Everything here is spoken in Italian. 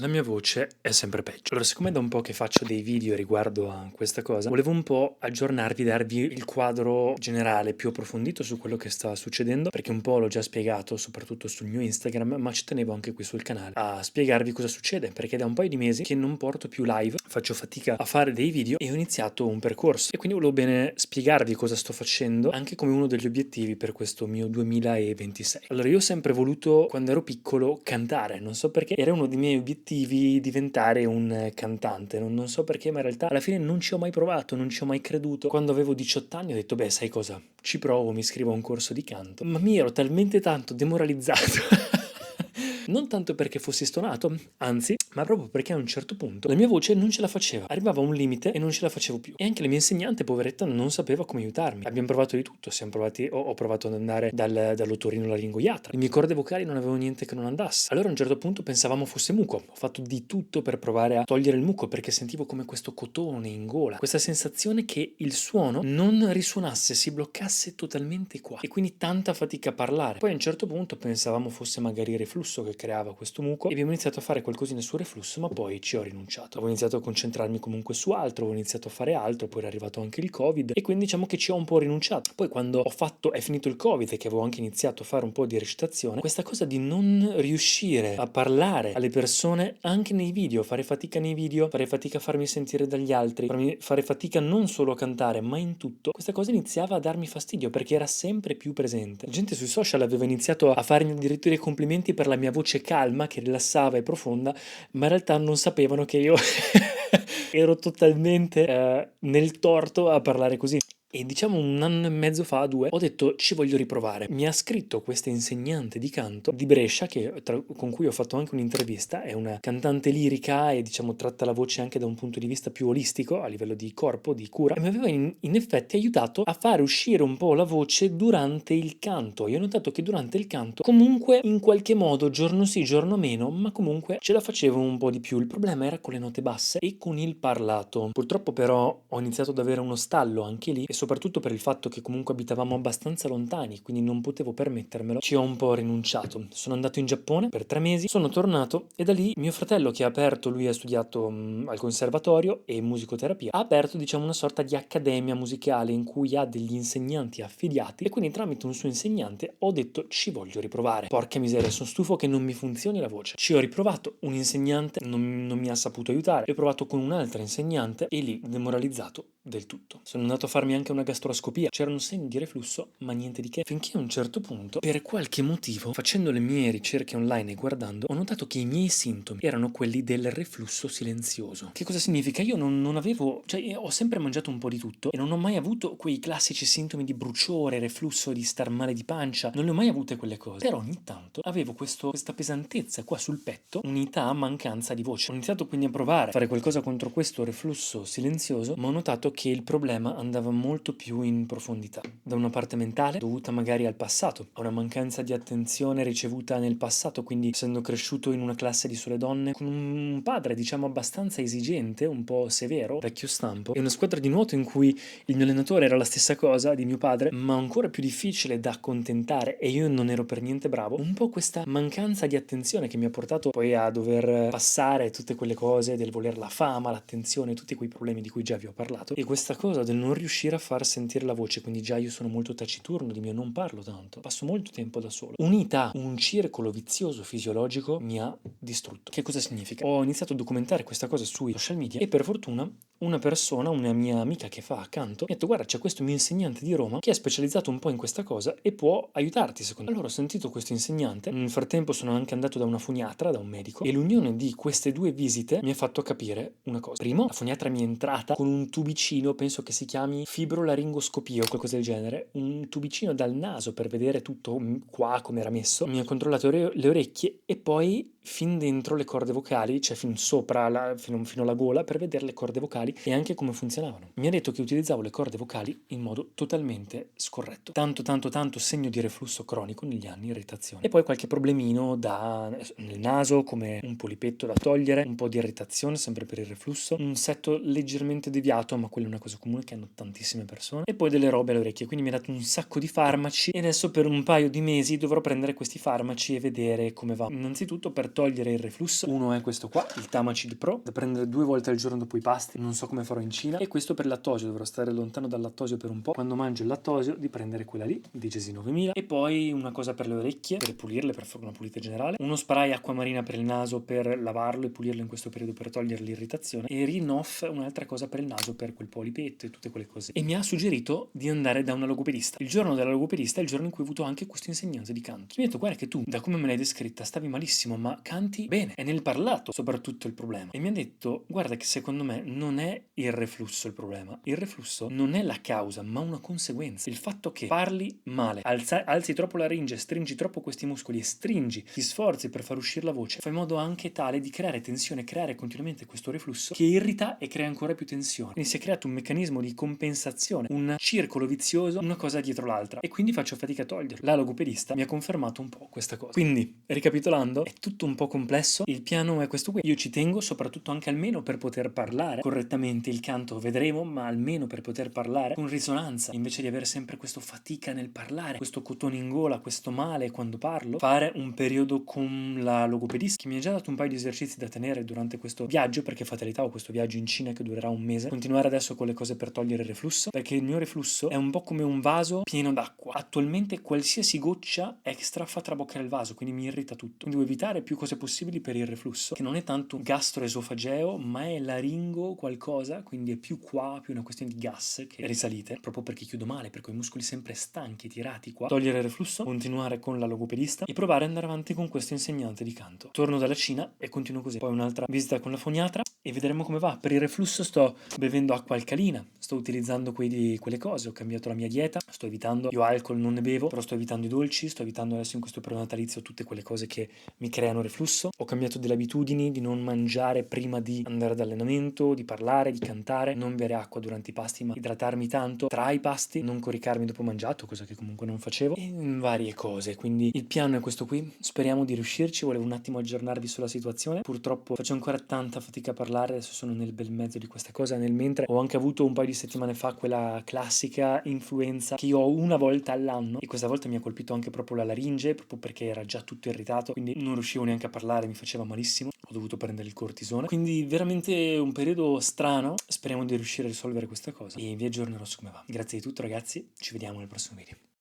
La mia voce è sempre peggio. Allora, siccome è da un po' che faccio dei video riguardo a questa cosa, volevo un po' aggiornarvi, darvi il quadro generale più approfondito su quello che sta succedendo, perché un po' l'ho già spiegato, soprattutto sul mio Instagram, ma ci tenevo anche qui sul canale a spiegarvi cosa succede, perché da un paio di mesi che non porto più live, faccio fatica a fare dei video e ho iniziato un percorso. E quindi volevo bene spiegarvi cosa sto facendo, anche come uno degli obiettivi per questo mio 2026. Allora, io ho sempre voluto, quando ero piccolo, cantare, non so perché, era uno dei miei obiettivi diventare un cantante, non so perché, ma in realtà alla fine non ci ho mai provato, non ci ho mai creduto. Quando avevo 18 anni ho detto, beh, sai cosa? Ci provo, mi iscrivo a un corso di canto, ma mi ero talmente tanto demoralizzato. Non tanto perché fossi stonato, anzi, ma proprio perché a un certo punto la mia voce non ce la faceva. Arrivava a un limite e non ce la facevo più. E anche la mia insegnante, poveretta, non sapeva come aiutarmi. Abbiamo provato di tutto, ho provato ad andare dall'otorino all'ingoiatra. Le mie corde vocali non avevano niente che non andasse. Allora a un certo punto pensavamo fosse muco. Ho fatto di tutto per provare a togliere il muco perché sentivo come questo cotone in gola. Questa sensazione che il suono non risuonasse, si bloccasse totalmente qua. E quindi tanta fatica a parlare. Poi a un certo punto pensavamo fosse magari il reflusso che creava questo muco e abbiamo iniziato a fare qualcosina sul reflusso, ma poi ci ho rinunciato. Avevo iniziato a concentrarmi comunque su altro, avevo iniziato a fare altro, poi è arrivato anche il Covid e quindi diciamo che ci ho un po' rinunciato. Poi quando è finito il Covid e che avevo anche iniziato a fare un po' di recitazione, questa cosa di non riuscire a parlare alle persone anche nei video, fare fatica nei video, fare fatica a farmi sentire dagli altri, fare fatica non solo a cantare, ma in tutto, questa cosa iniziava a darmi fastidio perché era sempre più presente. La gente sui social aveva iniziato a farmi addirittura i complimenti per la mia voce calma, che rilassava e profonda, ma in realtà non sapevano che io ero totalmente nel torto a parlare così. E diciamo 1 anno e mezzo fa, 2, ho detto ci voglio riprovare. Mi ha scritto questa insegnante di canto di Brescia, con cui ho fatto anche un'intervista, è una cantante lirica e diciamo tratta la voce anche da un punto di vista più olistico, a livello di corpo, di cura, e mi aveva in effetti aiutato a fare uscire un po' la voce durante il canto. Io ho notato che durante il canto, comunque in qualche modo, giorno sì, giorno meno, ma comunque ce la facevo un po' di più. Il problema era con le note basse e con il parlato. Purtroppo però ho iniziato ad avere uno stallo anche lì e soprattutto per il fatto che comunque abitavamo abbastanza lontani, quindi non potevo permettermelo, ci ho un po' rinunciato. Sono andato in Giappone per 3 mesi, sono tornato e da lì mio fratello che ha aperto, lui ha studiato al conservatorio e musicoterapia, ha aperto diciamo una sorta di accademia musicale in cui ha degli insegnanti affiliati e quindi tramite un suo insegnante ho detto ci voglio riprovare. Porca miseria, sono stufo che non mi funzioni la voce. Ci ho riprovato, un insegnante non mi ha saputo aiutare, ho provato con un'altra insegnante e lì demoralizzato del tutto. Sono andato a farmi anche una gastroscopia, c'erano segni di reflusso ma niente di che, finché a un certo punto per qualche motivo facendo le mie ricerche online e guardando ho notato che i miei sintomi erano quelli del reflusso silenzioso. Che cosa significa? Io non avevo, cioè ho sempre mangiato un po' di tutto e non ho mai avuto quei classici sintomi di bruciore, reflusso, di star male di pancia, non le ho mai avute quelle cose, però ogni tanto avevo questa pesantezza qua sul petto unita a mancanza di voce. Ho iniziato quindi a provare a fare qualcosa contro questo reflusso silenzioso, ma ho notato che il problema andava molto più in profondità. Da una parte mentale, dovuta magari al passato, a una mancanza di attenzione ricevuta nel passato, quindi essendo cresciuto in una classe di sole donne, con un padre diciamo abbastanza esigente, un po' severo, vecchio stampo, e una squadra di nuoto in cui il mio allenatore era la stessa cosa di mio padre, ma ancora più difficile da accontentare e io non ero per niente bravo, un po' questa mancanza di attenzione che mi ha portato poi a dover passare tutte quelle cose del voler la fama, l'attenzione, tutti quei problemi di cui già vi ho parlato, e questa cosa del non riuscire a far sentire la voce, quindi già io sono molto taciturno di mio, non parlo tanto, passo molto tempo da solo, unita a un circolo vizioso fisiologico mi ha distrutto. Che cosa significa? Ho iniziato a documentare questa cosa sui social media e per fortuna una persona, una mia amica che fa accanto, mi ha detto guarda c'è questo mio insegnante di Roma che è specializzato un po' in questa cosa e può aiutarti secondo me. Allora ho sentito questo insegnante, nel frattempo sono anche andato da una foniatra, da un medico, e l'unione di queste 2 visite mi ha fatto capire una cosa. Primo, la foniatra mi è entrata con un tubicino, penso che si chiami fibrolaringoscopia o qualcosa del genere, un tubicino dal naso per vedere tutto qua come era messo, mi ha controllato le orecchie e poi fin dentro le corde vocali, cioè fin sopra, fino alla gola, per vedere le corde vocali e anche come funzionavano. Mi ha detto che utilizzavo le corde vocali in modo totalmente scorretto. Tanto segno di reflusso cronico negli anni, irritazione. E poi qualche problemino nel naso, come un polipetto da togliere, un po' di irritazione, sempre per il reflusso, un setto leggermente deviato, ma quello quella è una cosa comune che hanno tantissime persone, e poi delle robe alle orecchie, quindi mi ha dato un sacco di farmaci e adesso per un paio di mesi dovrò prendere questi farmaci e vedere come va. Innanzitutto per togliere il reflusso, uno è questo qua, il Tamagid Pro, da prendere 2 volte al giorno dopo i pasti, non so come farò in Cina, e questo per il lattosio, dovrò stare lontano dal lattosio per un po', quando mangio il lattosio di prendere quella lì, Digesi 9000, e poi una cosa per le orecchie, per pulirle, per fare una pulita generale, uno spray acqua marina per il naso per lavarlo e pulirlo in questo periodo per togliere l'irritazione, e Rinoff, un'altra cosa per il naso per quel polipetto e tutte quelle cose. E mi ha suggerito di andare da una logopedista. Il giorno della logopedista è il giorno in cui ho avuto anche questo insegnante di canto. Mi ha detto: guarda che tu, da come me l'hai descritta, stavi malissimo, ma canti bene. È nel parlato soprattutto il problema. E mi ha detto: guarda che secondo me non è il reflusso il problema. Il reflusso non è la causa, ma una conseguenza. Il fatto che parli male, alzi troppo la laringe, stringi troppo questi muscoli e stringi, ti sforzi per far uscire la voce, fai in modo anche tale di creare tensione, creare continuamente questo reflusso che irrita e crea ancora più tensione. Quindi si è creato un meccanismo di compensazione, un circolo vizioso, una cosa dietro l'altra, e quindi faccio fatica a toglierlo. La logopedista mi ha confermato un po' questa cosa. Quindi, ricapitolando, è tutto un po' complesso, il piano è questo qui. Io ci tengo soprattutto anche almeno per poter parlare correttamente il canto, vedremo, ma almeno per poter parlare con risonanza, invece di avere sempre questa fatica nel parlare, questo cotone in gola, questo male quando parlo, fare un periodo con la logopedista che mi ha già dato un paio di esercizi da tenere durante questo viaggio, perché fatalità ho questo viaggio in Cina che durerà un mese, continuare adesso con le cose per togliere il reflusso, perché il mio reflusso è un po' come un vaso pieno d'acqua. Attualmente qualsiasi goccia extra fa traboccare il vaso, quindi mi irrita tutto. Quindi devo evitare più cose possibili per il reflusso, che non è tanto gastroesofageo, ma è laringo qualcosa, quindi è più qua, più una questione di gas che risalite, proprio perché chiudo male, perché ho i muscoli sempre stanchi, tirati qua. Togliere il reflusso, continuare con la logopedista e provare ad andare avanti con questo insegnante di canto. Torno dalla Cina e continuo così. Poi un'altra visita con la foniatra e vedremo come va. Per il reflusso sto bevendo acqua alcalina, sto utilizzando quelle cose, ho cambiato la mia dieta, sto evitando, io alcol non ne bevo, però sto evitando i dolci, sto evitando adesso in questo periodo natalizio tutte quelle cose che mi creano reflusso. Ho cambiato delle abitudini di non mangiare prima di andare ad allenamento, di parlare, di cantare, non bere acqua durante i pasti, ma idratarmi tanto tra i pasti, non coricarmi dopo mangiato, cosa che comunque non facevo, e varie cose. Quindi il piano è questo qui, speriamo di riuscirci. Volevo un attimo aggiornarvi sulla situazione, purtroppo faccio ancora tanta fatica a parlare, adesso sono nel bel mezzo di questa cosa, nel mentre ho anche avuto un paio di settimane fa quella classica influenza che io ho una volta all'anno, e questa volta mi ha colpito anche proprio la laringe, proprio perché era già tutto irritato, quindi non riuscivo neanche a parlare, mi faceva malissimo, ho dovuto prendere il cortisone, quindi veramente un periodo strano. Speriamo di riuscire a risolvere questa cosa e vi aggiornerò su come va. Grazie di tutto ragazzi, ci vediamo nel prossimo video.